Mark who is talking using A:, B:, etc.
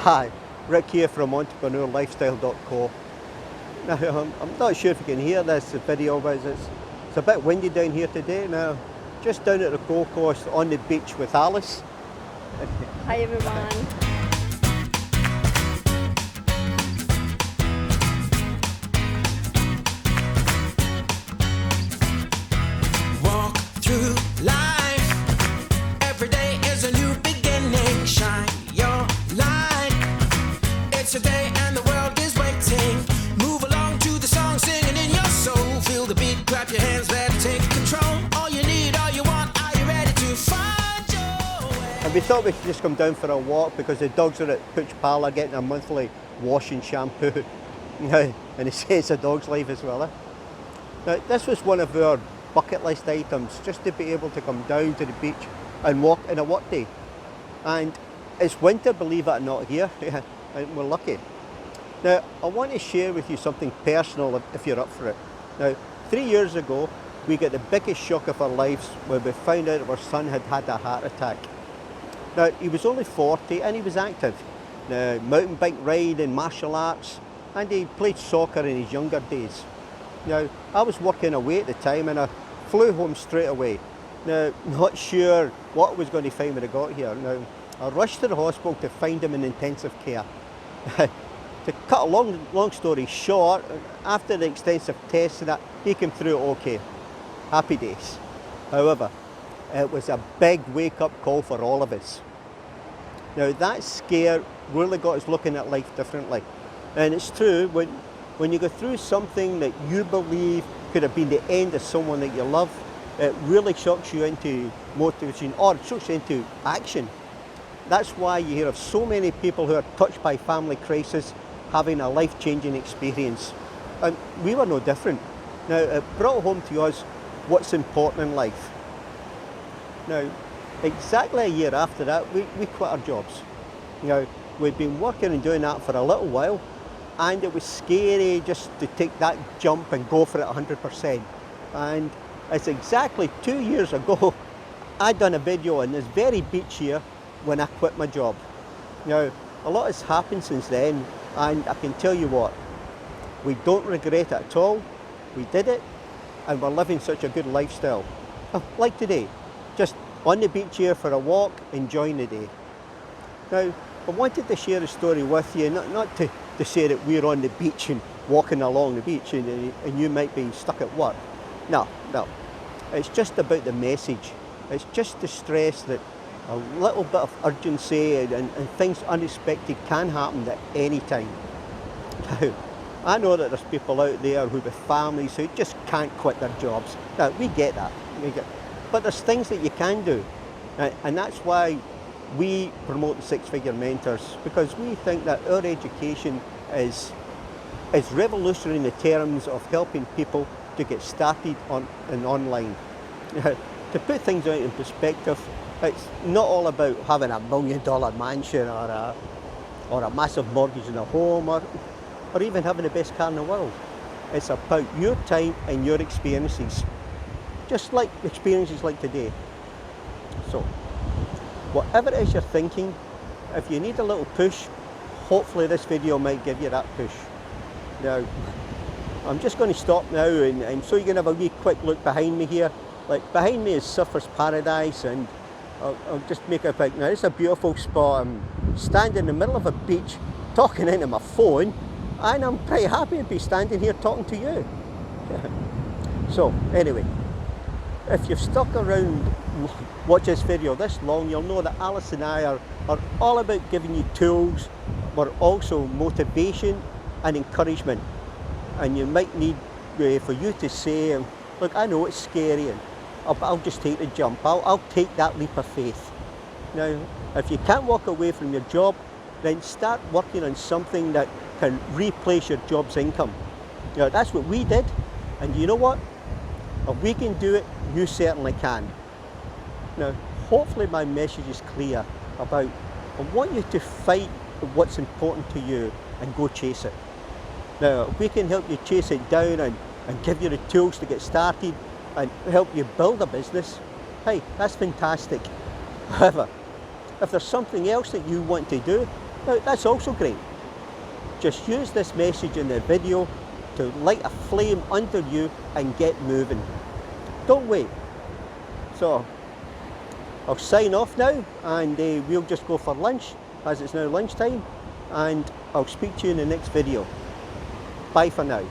A: Hi, Rick here from entrepreneurlifestyle.co. Now, I'm not sure if you can hear this video, but it's a bit windy down here today. Now, just down at the Gold Coast on the beach with Alice.
B: Hi everyone.
C: Walk through life. Every day is a new beginning. Shine your light. It's a day and the world is waiting. Move along to the song, singing in your soul. Feel the beat, clap your hands, let's take control. All you need, all you want, are you ready to find your way?
A: And we thought we could just come down for a walk because the dogs are at Pooch Parlour getting a monthly wash and shampoo. Now, and it saves a dog's life as well. Now, this was one of our bucket list items, just to be able to come down to the beach and walk in a work day. And it's winter, believe it or not, here, and we're lucky. Now, I want to share with you something personal if you're up for it. Now, 3 years ago, we got the biggest shock of our lives when we found out our son had had a heart attack. Now, he was only 40 and he was active. Now, mountain bike riding, martial arts, and he played soccer in his younger days. Now, I was working away at the time and I flew home straight away. Now, not sure what I was going to find when I got here. Now, I rushed to the hospital to find him in intensive care. To cut a long story short, after the extensive tests and that, he came through okay. Happy days. However, it was a big wake-up call for all of us. Now, that scare really got us looking at life differently. And it's true, when you go through something that you believe could have been the end of someone that you love, it really shocks you into motivation, or it shocks you into action. That's why you hear of so many people who are touched by family crisis having a life-changing experience. And we were no different. Now, it brought home to us what's important in life. Now, exactly a year after that, we quit our jobs. Now, we'd been working and doing that for a little while, and it was scary just to take that jump and go for it 100%. And it's exactly 2 years ago, I'd done a video on this very beach here when I quit my job. Now, a lot has happened since then, and I can tell you what, we don't regret it at all. We did it, and we're living such a good lifestyle. Like today, just on the beach here for a walk, enjoying the day. Now, I wanted to share a story with you, not to say that we're on the beach and walking along the beach and you might be stuck at work. No. It's just about the message. It's just to stress that a little bit of urgency and things unexpected can happen at any time. Now, I know that there's people out there who have families who just can't quit their jobs. Now, we get that. But there's things that you can do. And that's why we promote the Six-Figure Mentors, because we think that our education is revolutionary in the terms of helping people to get started in online. To put things out in perspective, it's not all about having $1 million mansion or a massive mortgage in a home or even having the best car in the world. It's about your time and your experiences, just like experiences like today. So, whatever it is you're thinking, if you need a little push, hopefully this video might give you that push. Now, I'm just going to stop now and so you can have a wee quick look behind me here. Like, behind me is Surfer's Paradise, and I'll just make a pic. Now, it's a beautiful spot. I'm standing in the middle of a beach talking into my phone, and I'm pretty happy to be standing here talking to you. So, anyway, if you've stuck around watch this video this long, you'll know that Alice and I are all about giving you tools, but also motivation and encouragement. And you might need for you to say, look, I know it's scary, but I'll just take the jump. I'll take that leap of faith. Now, if you can't walk away from your job, then start working on something that can replace your job's income. That's what we did, and you know what? If we can do it, you certainly can. Now, hopefully my message is clear about I want you to fight what's important to you and go chase it. Now, if we can help you chase it down and give you the tools to get started and help you build a business, hey, that's fantastic. However, if there's something else that you want to do, Now that's also great. Just use this message in the video to light a flame under you and get moving. Don't wait. So I'll sign off now, and we'll just go for lunch as it's now lunchtime, and I'll speak to you in the next video. Bye for now.